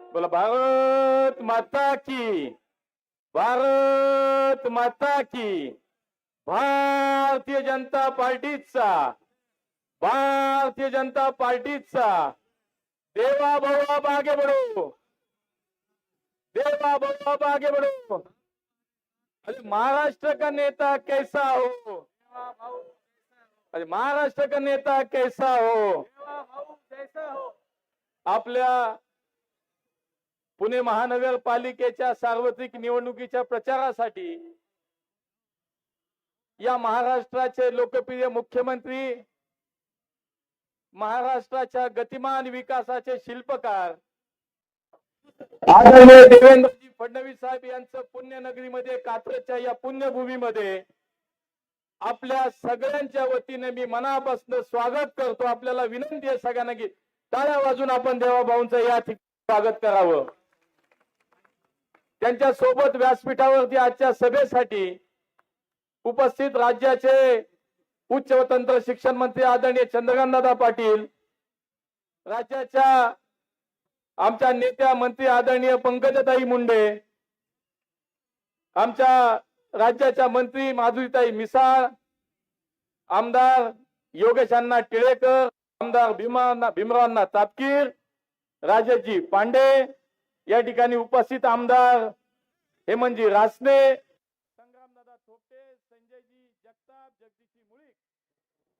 बोला भारत माता की, भारत माता की. भारतीय जनता पार्टीचा, भारतीय जनता पार्टीचा. देवा भाऊ आप आगे बढ़ो, देवा भाऊ आप आगे बढ़ो. अरे महाराष्ट्र का नेता कैसा हो, अरे महाराष्ट्र का नेता कैसा हो. आपल्या पुणे महानगरपालिकेच्या सार्वत्रिक निवडणुकीच्या प्रचारासाठी या महाराष्ट्राचे लोकप्रिय मुख्यमंत्री, महाराष्ट्राच्या गतिमान विकासाचे शिल्पकार आदरणीय देवेंद्रजी फडणवीस साहेब यांचं पुण्यनगरीमध्ये कात्रजच्या या पुण्यभूमीमध्ये आपल्या सगळ्यांच्या वतीने मी मनापासून स्वागत करतो. आपल्याला विनंती आहे सगळ्यांना की टाळ्या वाजून आपण देवाभाऊंचं या ठिकाणी स्वागत करावं. त्यांच्या सोबत व्यासपीठावरती आजच्या सभेसाठी उपस्थित राज्याचे उच्च व तंत्र शिक्षण मंत्री आदरणीय चंद्रकांतदादा पाटील, राज्याच्या आमच्या नेत्या मंत्री आदरणीय पंकजाताई मुंडे, आमच्या राज्याच्या मंत्री माधुरीताई मिसाळ, आमदार योगेश अण्णा टिळेकर, आमदार भीमरावांना तापकीर, राजेशजी पांडे, या ठिकाणी उपस्थित आमदार हेमंतजी रासने, संग्रामदादा थोपटे, संजयजी जगताप, जगदीशजी मुळीक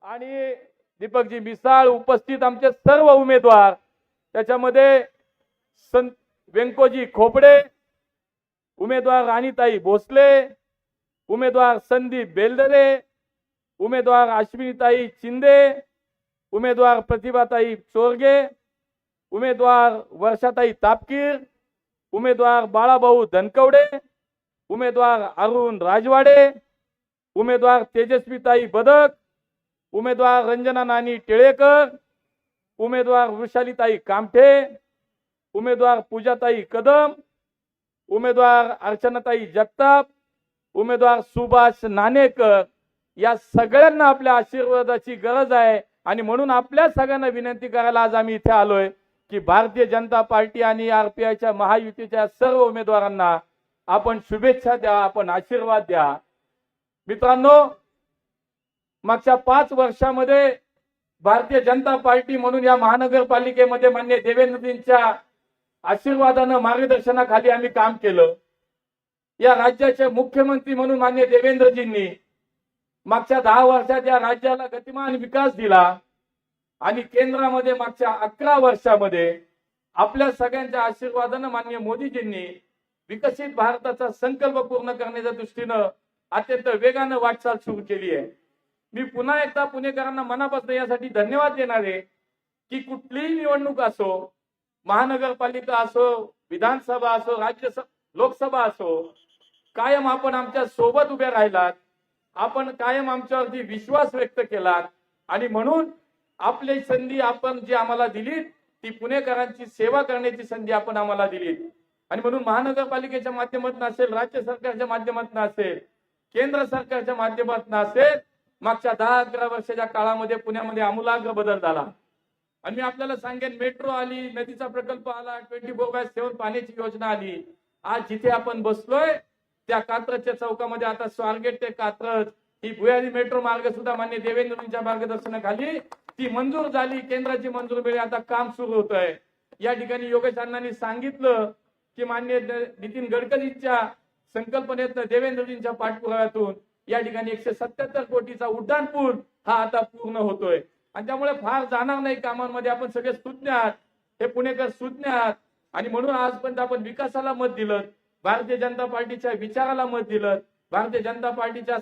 आणि दीपकजी मिसाळ, उपस्थित आमचे सर्व उमेदवार, त्याच्यामध्ये व्यंकोजी खोपडे, उमेदवार राणीताई भोसले, उमेदवार संदीप बेलदरे, उमेदवार अश्विनीताई चिंदे, उमेदवार प्रतिभाताई चोरगे, उमेदवार वर्षाताई तापकीर, उमेदवार बाळाभाऊ धनकवडे, उमेदवार अरुण राजवाडे, उमेदवार तेजस्वीताई बदक, उमेदवार रंजना नानी टिळेकर, उमेदवार वृषालीताई कामठे, उमेदवार पूजाताई कदम, उमेदवार अर्चनाताई जगताप, उमेदवार सुभाष नाणेकर, या सगळ्यांना आपल्या आशीर्वादाची गरज आहे. आणि म्हणून आपल्या सगळ्यांना विनंती करायला आज आम्ही इथे आलोय की भारतीय जनता पार्टी आणि आरपीआयच्या महायुतीच्या सर्व उमेदवारांना आपण शुभेच्छा द्या, आपण आशीर्वाद द्या. मित्रांनो, मागच्या 5 वर्षामध्ये भारतीय जनता पार्टी म्हणून या महानगरपालिकेमध्ये माननीय देवेंद्रजींच्या आशीर्वादानं, मार्गदर्शनाखाली आम्ही काम केलं. या राज्याचे मुख्यमंत्री म्हणून माननीय देवेंद्रजींनी मागच्या 10 वर्षात या राज्याला गतिमान विकास दिला आणि केंद्रामध्ये मागच्या 11 वर्षामध्ये आपल्या सगळ्यांच्या आशीर्वादानं माननीय मोदीजींनी विकसित भारताचा संकल्प पूर्ण करण्याच्या दृष्टीनं अत्यंत वेगानं वाटचाल सुरू केली आहे. मी पुन्हा एकदा पुणेकरांना मनापासून यासाठी धन्यवाद देणार आहे की कुठलीही निवडणूक असो, महानगरपालिका असो, विधानसभा असो, लोकसभा असो, कायम आपण आमच्या सोबत उभे राहिलात, आपण कायम आमच्यावरती विश्वास व्यक्त केला आणि म्हणून आपली संधी आपण जी आम्हाला दिली ती पुणेकरांची सेवा करण्याची संधी आपण आम्हाला दिली. आणि म्हणून महानगरपालिकेच्या माध्यमातून असेल, राज्य सरकारच्या माध्यमातून असेल, केंद्र सरकारच्या माध्यमातून असेल, मागच्या 10-11 वर्षाच्या काळामध्ये पुण्यामध्ये आमूलाग्र बदल झाला. आणि मी आपल्याला सांगेन, मेट्रो आली, नदीचा प्रकल्प आला, 24/7 पाण्याची योजना आली. आज जिथे आपण बसलोय त्या कात्रजच्या चौकामध्ये आता स्वारगेट ते कात्रज ही भुयारी मेट्रो मार्ग सुद्धा मान्य देवेंद्रजींच्या मार्गदर्शनाखाली ती मंजूर झाली, केंद्राची मंजूर मिळाली, आता काम सुरू होत आहे. या ठिकाणी योगेश अण्णांनी सांगितलं की मान्य नितीन गडकरींच्या संकल्पनेतनं, देवेंद्रजींच्या पाठपुराव्यातून या ठिकाणी 177 कोटीचा उड्डाण पूल हा आता पूर्ण होतोय. आणि त्यामुळे फार जाणार नाही कामांमध्ये, आपण सगळे सुज्ञ आहात, हे पुणेकर सुज्ञ आहात. आणि म्हणून आजपर्यंत आपण विकासाला मत दिलं, भारतीय जनता पार्टीच्या विचाराला मत दिलं, भारतीय जनता पार्टीच्या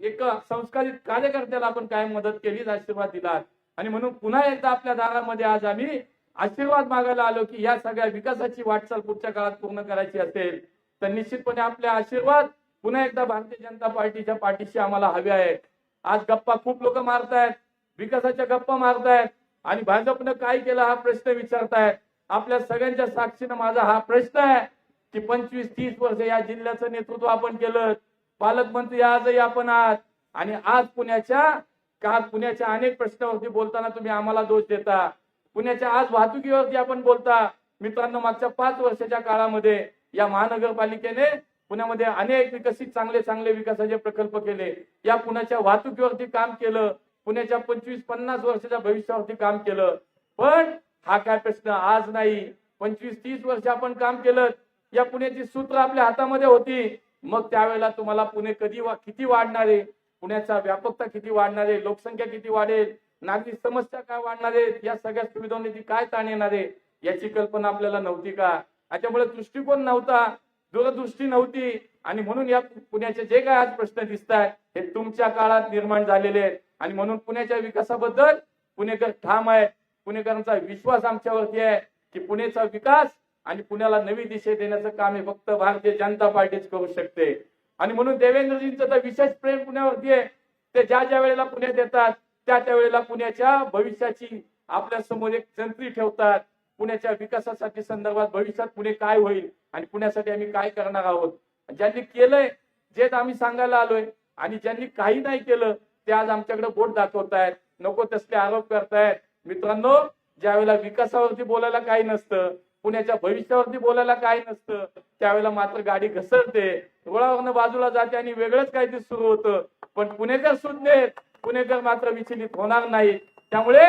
एक संस्कारित कार्यकर्त्याला आपण कायम मदत केली, आशीर्वाद दिला. आणि म्हणून पुन्हा एकदा आपल्या दारामध्ये आज आम्ही आशीर्वाद मागायला आलो की या सगळ्या विकासाची वाटचाल पुढच्या काळात पूर्ण करायची असेल तर निश्चितपणे आपले आशीर्वाद पुन्हा एकदा भारतीय जनता पार्टीच्या पाठीशी आम्हाला हवे आहेत. आज गप्पा खूप लोक मारतायत, विकासाच्या गप्पा मारतायत आणि भाजपनं काय केलं हा प्रश्न विचारतायत. आपल्या सगळ्यांच्या साक्षीनं माझा हा प्रश्न आहे की 25-30 वर्ष या जिल्ह्याचं नेतृत्व आपण केलं, पालकमंत्री आजही आपण आहात आणि आज पुण्याच्या अनेक प्रश्नावरती बोलताना तुम्ही आम्हाला दोष देता. पुण्याच्या आज वाहतुकीवरती आपण बोलता, मित्रांनो, मागच्या 5 वर्षाच्या काळामध्ये या महानगरपालिकेने पुण्यामध्ये अनेक विकसित चांगले विकासाचे प्रकल्प केले. या पुण्याच्या वाहतुकीवरती काम केलं, पुण्याच्या 25-50 वर्षाच्या भविष्यावरती काम केलं. पण हा काय प्रश्न आज नाही, 25-30 वर्ष आपण काम केलं. या पुण्याची सूत्र आपल्या हातामध्ये होती. मग त्यावेळेला तुम्हाला पुणे किती वाढणार आहे, पुण्याचा व्यापकता किती वाढणार आहे, लोकसंख्या किती वाढेल, नागरिक समस्या काय वाढणार आहेत, या सगळ्या सुविधांनी काय ताण येणार आहे याची कल्पना आपल्याला नव्हती का? त्याच्यामुळे दृष्टिकोन नव्हता, दूरदृष्टी नव्हती. आणि म्हणून या पुण्याचे जे काय आज प्रश्न दिसत आहेत हे तुमच्या काळात निर्माण झालेले आहेत. आणि म्हणून पुण्याच्या विकासाबद्दल पुणेकर ठाम आहे. पुणेकरांचा विश्वास आमच्यावरती आहे की पुण्याचा विकास आणि पुण्याला नवी दिशा देण्याचं काम हे फक्त भारतीय जनता पार्टीच करू शकते. आणि म्हणून देवेंद्रजींचं तर विशेष प्रेम पुण्यावरती आहे. ते ज्या वेळेला पुण्यात येतात त्या वेळेला पुण्याच्या भविष्याची आपल्या समोर एक संत्री ठेवतात. पुण्याच्या विकासासाठी संदर्भात भविष्यात पुणे काय होईल आणि पुण्यासाठी आम्ही काय करणार आहोत. ज्यांनी केलंय जे आम्ही सांगायला आलोय आणि ज्यांनी काही नाही केलं ते आज आमच्याकडे बोट दाखवतायत, नको तसले आरोप करतायत. मित्रांनो, ज्या वेळेला विकासावरती बोलायला काही नसतं, पुण्याच्या भविष्यावरती बोलायला काही नसतं, त्यावेळेला मात्र गाडी घसरते, रुळावरनं बाजूला जाते आणि वेगळंच काहीतरी सुरू होतं. पण पुणेकर सुज्ञ, पुणेकर मात्र विचलित होणार नाही. त्यामुळे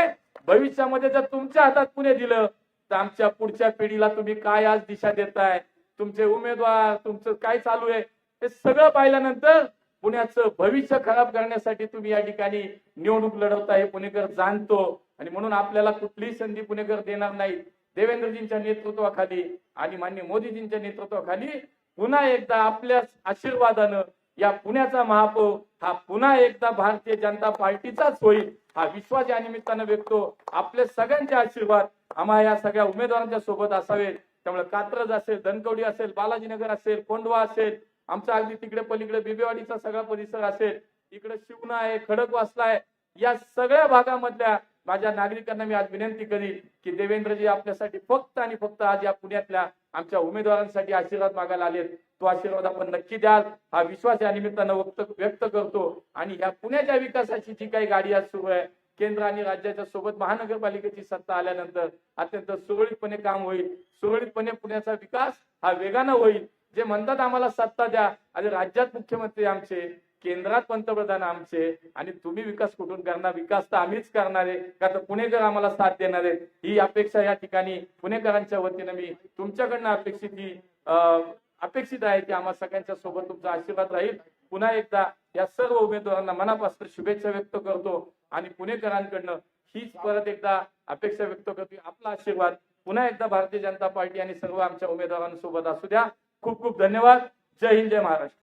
भविष्यामध्ये जर तुमच्या हातात पुणे दिलं तर आमच्या पुढच्या पिढीला तुम्ही काय आज दिशा देताय, तुमचे उमेदवार, तुमचं काय चालू आहे हे सगळं पाहिल्यानंतर पुण्याचं भविष्य खराब करण्यासाठी तुम्ही या ठिकाणी निवडणूक लढवता हे पुणेकर जाणतो. आणि म्हणून आपल्याला कुठलीही संधी पुणेकर देणार नाही. देवेंद्रजींच्या नेतृत्वाखाली आणि माननीय मोदीजींच्या नेतृत्वाखाली पुन्हा एकदा आपल्या आशीर्वादानं या पुण्याचा महापौर हा पुन्हा एकदा भारतीय जनता पार्टीचाच होईल हा विश्वास या निमित्तानं व्यक्त. आपले सगळ्यांचे आशीर्वाद आम्हाला या सगळ्या उमेदवारांच्या सोबत असावेत. त्यामुळे कात्रज असेल, धनकवडी असेल, बालाजीनगर असेल, कोंढवा असेल, आमच्या अगदी तिकडे पलीकडे बिबेवाडीचा सगळा परिसर असेल, इकडे शिवना आहे, खडकवासला आहे, या सगळ्या भागामधल्या माझ्या नागरिकांना मी आज विनंती करीन की देवेंद्रजी आपल्यासाठी फक्त आणि फक्त आज या पुण्यातल्या आमच्या उमेदवारांसाठी आशीर्वाद मागायला आलेत. तो आशीर्वाद आपण नक्की द्याल हा विश्वास या निमित्तानं व्यक्त करतो. आणि या पुण्याच्या विकासाची जी काही गाडी आज सुरू आहे, केंद्र आणि राज्याच्या सोबत महानगरपालिकेची सत्ता आल्यानंतर अत्यंत सुरळीतपणे काम होईल. सुरळीतपणे पुण्याचा विकास हा वेगानं होईल. जे म्हणतात आम्हाला सत्ता द्या, आणि राज्यात मुख्यमंत्री आमचे, केंद्रात पंतप्रधान आमचे, आणि तुम्ही विकास कुठून करणार, विकास तर आम्हीच करणार आहे, का तर पुणेकर आम्हाला साथ देणार आहेत. ही अपेक्षा या ठिकाणी पुणेकरांच्या वतीनं मी तुमच्याकडनं अपेक्षित आहे की आम्हा सगळ्यांच्या सोबत तुमचा आशीर्वाद राहील. पुन्हा एकदा या सर्व उमेदवारांना मनापासून शुभेच्छा व्यक्त करतो आणि पुणेकरांकडनं हीच परत एकदा अपेक्षा व्यक्त करतो, आपला आशीर्वाद पुन्हा एकदा भारतीय जनता पार्टी आणि सर्व आमच्या उमेदवारांसोबत असू द्या. खूप खूप धन्यवाद. जय हिंद, जय महाराष्ट्र.